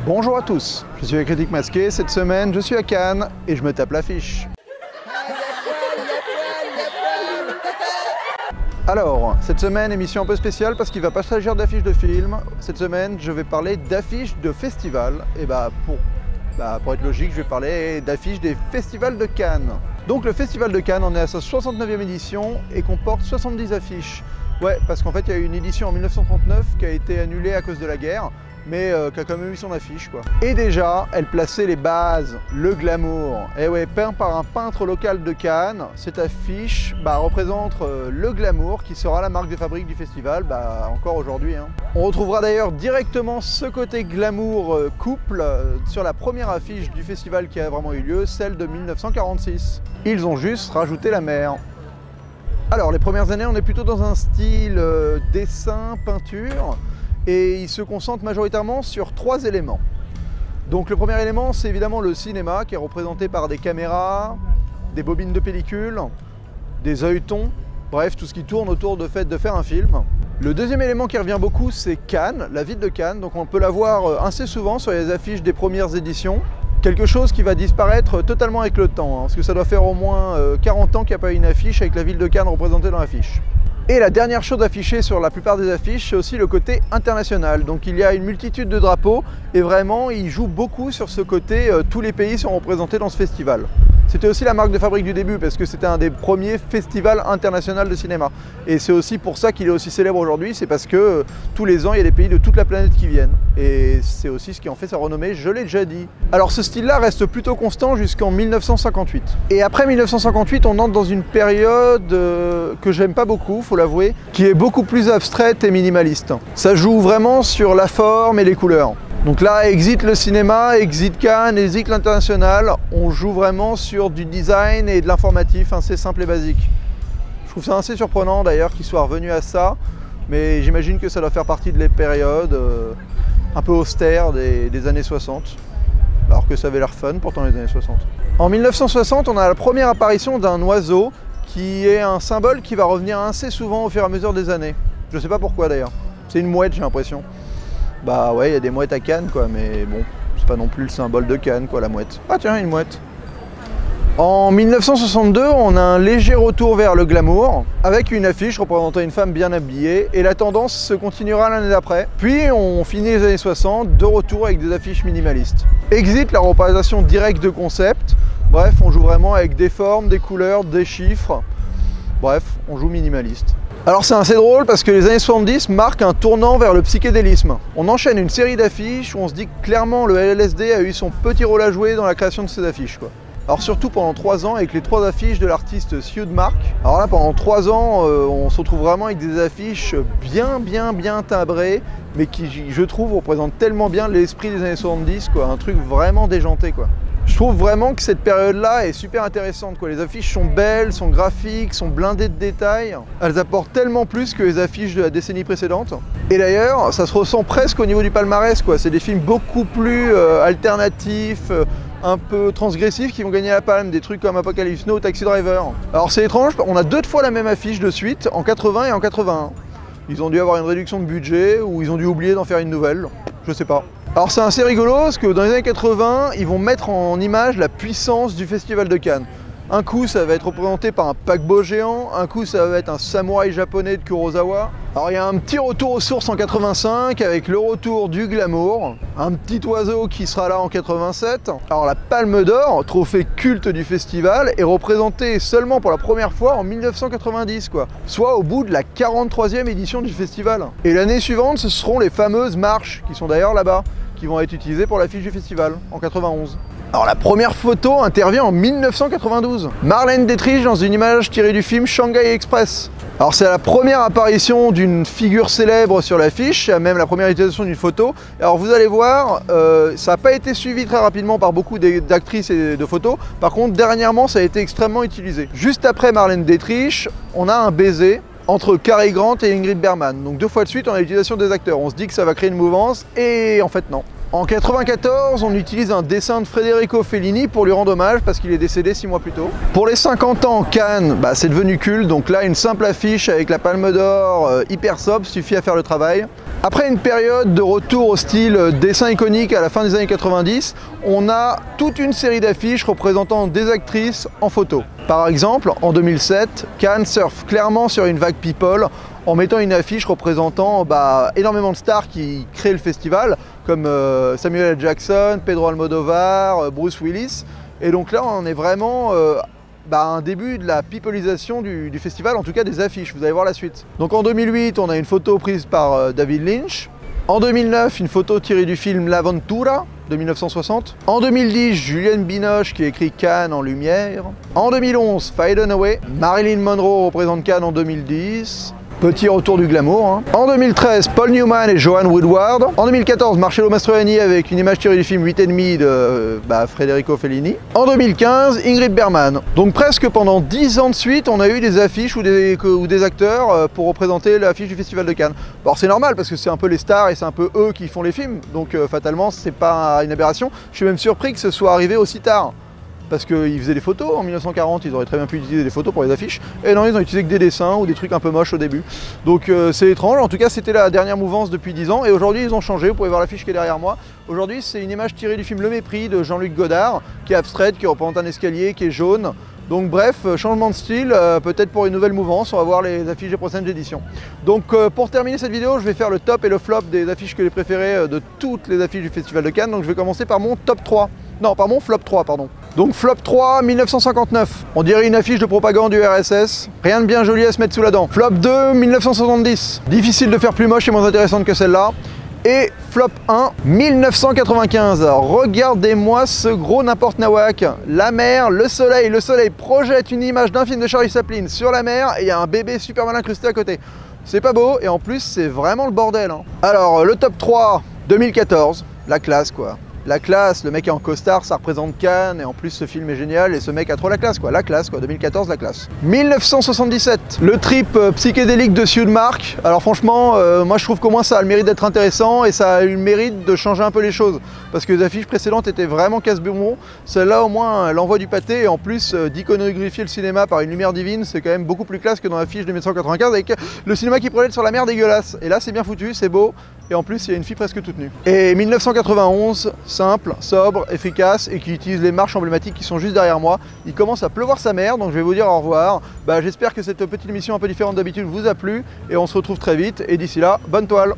Bonjour à tous, je suis le Critique Masqué, cette semaine je suis à Cannes et je me tape l'affiche. Alors, cette semaine, émission un peu spéciale parce qu'il ne va pas s'agir d'affiches de films. Cette semaine, je vais parler d'affiches de festivals. Et pour être logique, je vais parler d'affiches des festivals de Cannes. Donc le festival de Cannes en est à sa 69e édition et comporte 70 affiches. Ouais, parce qu'en fait, il y a eu une édition en 1939 qui a été annulée à cause de la guerre, mais qui a quand même eu son affiche, quoi. Et déjà, elle plaçait les bases, le glamour. Et ouais, peint par un peintre local de Cannes, cette affiche représente le glamour qui sera la marque de fabrique du festival, encore aujourd'hui. On retrouvera d'ailleurs directement ce côté glamour couple sur la première affiche du festival qui a vraiment eu lieu, celle de 1946. Ils ont juste rajouté la mer. Alors, les premières années, on est plutôt dans un style dessin, peinture. Et il se concentre majoritairement sur 3 éléments. Donc le premier élément, c'est évidemment le cinéma, qui est représenté par des caméras, des bobines de pellicule, des œilletons, bref, tout ce qui tourne autour du fait de faire un film. Le deuxième élément qui revient beaucoup, c'est Cannes, la ville de Cannes. Donc on peut la voir assez souvent sur les affiches des premières éditions. Quelque chose qui va disparaître totalement avec le temps, parce que ça doit faire au moins 40 ans qu'il n'y a pas eu une affiche avec la ville de Cannes représentée dans l'affiche. Et la dernière chose affichée sur la plupart des affiches, c'est aussi le côté international. Donc il y a une multitude de drapeaux et vraiment ils jouent beaucoup sur ce côté, tous les pays sont représentés dans ce festival. C'était aussi la marque de fabrique du début parce que c'était un des premiers festivals internationaux de cinéma. Et c'est aussi pour ça qu'il est aussi célèbre aujourd'hui, c'est parce que tous les ans il y a des pays de toute la planète qui viennent. Et c'est aussi ce qui en fait sa renommée, je l'ai déjà dit. Alors ce style-là reste plutôt constant jusqu'en 1958. Et après 1958, on entre dans une période que j'aime pas beaucoup, faut l'avouer, qui est beaucoup plus abstraite et minimaliste. Ça joue vraiment sur la forme et les couleurs. Donc là, exit le cinéma, exit Cannes, exit l'international, on joue vraiment sur du design et de l'informatif assez simple et basique. Je trouve ça assez surprenant d'ailleurs qu'il soit revenu à ça, mais j'imagine que ça doit faire partie de les périodes un peu austères des années 60, alors que ça avait l'air fun pourtant les années 60. En 1960, on a la première apparition d'un oiseau qui est un symbole qui va revenir assez souvent au fur et à mesure des années. Je sais pas pourquoi d'ailleurs, c'est une mouette j'ai l'impression. Bah ouais, il y a des mouettes à Cannes quoi, mais bon, c'est pas non plus le symbole de Cannes quoi, la mouette. Ah tiens, une mouette. En 1962, on a un léger retour vers le glamour, avec une affiche représentant une femme bien habillée, et la tendance se continuera l'année d'après. Puis on finit les années 60, de retour avec des affiches minimalistes. Exit la représentation directe de concept, bref, on joue vraiment avec des formes, des couleurs, des chiffres, bref, on joue minimaliste. Alors c'est assez drôle parce que les années 70 marquent un tournant vers le psychédélisme. On enchaîne une série d'affiches où on se dit que clairement le LSD a eu son petit rôle à jouer dans la création de ces affiches, quoi. Alors surtout pendant 3 ans avec les 3 affiches de l'artiste Siudmark. Alors là pendant 3 ans on se retrouve vraiment avec des affiches bien timbrées, mais qui je trouve représentent tellement bien l'esprit des années 70 quoi, un truc vraiment déjanté quoi. Je trouve vraiment que cette période-là est super intéressante, quoi. Les affiches sont belles, sont graphiques, sont blindées de détails. Elles apportent tellement plus que les affiches de la décennie précédente. Et d'ailleurs, ça se ressent presque au niveau du palmarès, quoi. C'est des films beaucoup plus alternatifs, un peu transgressifs qui vont gagner la palme, des trucs comme Apocalypse Now, Taxi Driver. Alors c'est étrange, on a 2 fois la même affiche de suite, en 80 et en 81. Ils ont dû avoir une réduction de budget ou ils ont dû oublier d'en faire une nouvelle, je sais pas. Alors c'est assez rigolo parce que dans les années 80, ils vont mettre en image la puissance du festival de Cannes. Un coup ça va être représenté par un paquebot géant, un coup ça va être un samouraï japonais de Kurosawa. Alors il y a un petit retour aux sources en 85 avec le retour du glamour, un petit oiseau qui sera là en 87. Alors la Palme d'Or, trophée culte du festival, est représentée seulement pour la première fois en 1990 quoi, soit au bout de la 43e édition du festival. Et l'année suivante ce seront les fameuses marches qui sont d'ailleurs là-bas, qui vont être utilisées pour l'affiche du festival en 91. Alors la première photo intervient en 1992. Marlène Dietrich dans une image tirée du film Shanghai Express. Alors c'est la première apparition d'une figure célèbre sur l'affiche, même la première utilisation d'une photo. Alors vous allez voir, ça n'a pas été suivi très rapidement par beaucoup d'actrices et de photos. Par contre, dernièrement, ça a été extrêmement utilisé. Juste après Marlène Dietrich, on a un baiser entre Cary Grant et Ingrid Bergman. Donc 2 fois de suite, on a l'utilisation des acteurs. On se dit que ça va créer une mouvance, et en fait non. En 94, on utilise un dessin de Federico Fellini pour lui rendre hommage parce qu'il est décédé 6 mois plus tôt. Pour les 50 ans, Cannes, c'est devenu culte, donc là une simple affiche avec la Palme d'Or hyper sobre suffit à faire le travail. Après une période de retour au style dessin iconique à la fin des années 90, on a toute une série d'affiches représentant des actrices en photo. Par exemple, en 2007, Cannes surfe clairement sur une vague people en mettant une affiche représentant énormément de stars qui créent le festival, comme Samuel L. Jackson, Pedro Almodovar, Bruce Willis. Et donc là, on est vraiment un début de la peopleisation du festival, en tout cas des affiches, vous allez voir la suite. Donc en 2008, on a une photo prise par David Lynch. En 2009, une photo tirée du film L'Aventura de 1960. En 2010, Juliette Binoche qui écrit Cannes en lumière. En 2011, Fade Away. Marilyn Monroe représente Cannes en 2010. Petit retour du glamour. Hein. En 2013, Paul Newman et Joan Woodward. En 2014, Marcello Mastroianni avec une image tirée du film 8,5 de Federico Fellini. En 2015, Ingrid Bergman. Donc presque pendant 10 ans de suite, on a eu des affiches ou des acteurs pour représenter l'affiche du Festival de Cannes. Alors c'est normal parce que c'est un peu les stars et c'est un peu eux qui font les films. Donc fatalement, c'est pas une aberration. Je suis même surpris que ce soit arrivé aussi tard. Parce qu'ils faisaient des photos en 1940, ils auraient très bien pu utiliser des photos pour les affiches. Et non, ils ont utilisé que des dessins ou des trucs un peu moches au début. Donc c'est étrange, en tout cas c'était la dernière mouvance depuis 10 ans. Et aujourd'hui ils ont changé, vous pouvez voir l'affiche qui est derrière moi. Aujourd'hui c'est une image tirée du film Le Mépris de Jean-Luc Godard, qui est abstraite, qui représente un escalier, qui est jaune. Donc bref, changement de style, peut-être pour une nouvelle mouvance, on va voir les affiches des prochaines éditions. Donc pour terminer cette vidéo, je vais faire le top et le flop des affiches que j'ai préférées de toutes les affiches du Festival de Cannes. Donc je vais commencer par mon top 3. Non, par mon flop 3, pardon. Donc flop 3, 1959. On dirait une affiche de propagande du RSS. Rien de bien joli à se mettre sous la dent. Flop 2, 1970. Difficile de faire plus moche et moins intéressante que celle-là. Et flop 1, 1995. Regardez-moi ce gros n'importe nawak. La mer, le soleil projette une image d'un film de Charlie Chaplin sur la mer et il y a un bébé super mal incrusté à côté. C'est pas beau et en plus c'est vraiment le bordel. Hein. Alors le top 3, 2014. La classe quoi. La classe, le mec est en costard, ça représente Cannes, et en plus ce film est génial, et ce mec a trop la classe quoi, 2014 la classe. 1977, le trip psychédélique de Siudmark. Alors franchement, moi je trouve qu'au moins ça a le mérite d'être intéressant, et ça a eu le mérite de changer un peu les choses, parce que les affiches précédentes étaient vraiment casse-bonbon. Celle-là au moins, elle envoie du pâté, et en plus d'iconographier le cinéma par une lumière divine, c'est quand même beaucoup plus classe que dans l'affiche de 1995, avec le cinéma qui projette sur la mer dégueulasse. Et là c'est bien foutu, c'est beau, et en plus il y a une fille presque toute nue. Et 1991, simple, sobre, efficace et qui utilise les marches emblématiques qui sont juste derrière moi. Il commence à pleuvoir sa mère, donc je vais vous dire au revoir. J'espère que cette petite émission un peu différente d'habitude vous a plu et on se retrouve très vite. Et d'ici là, bonne toile!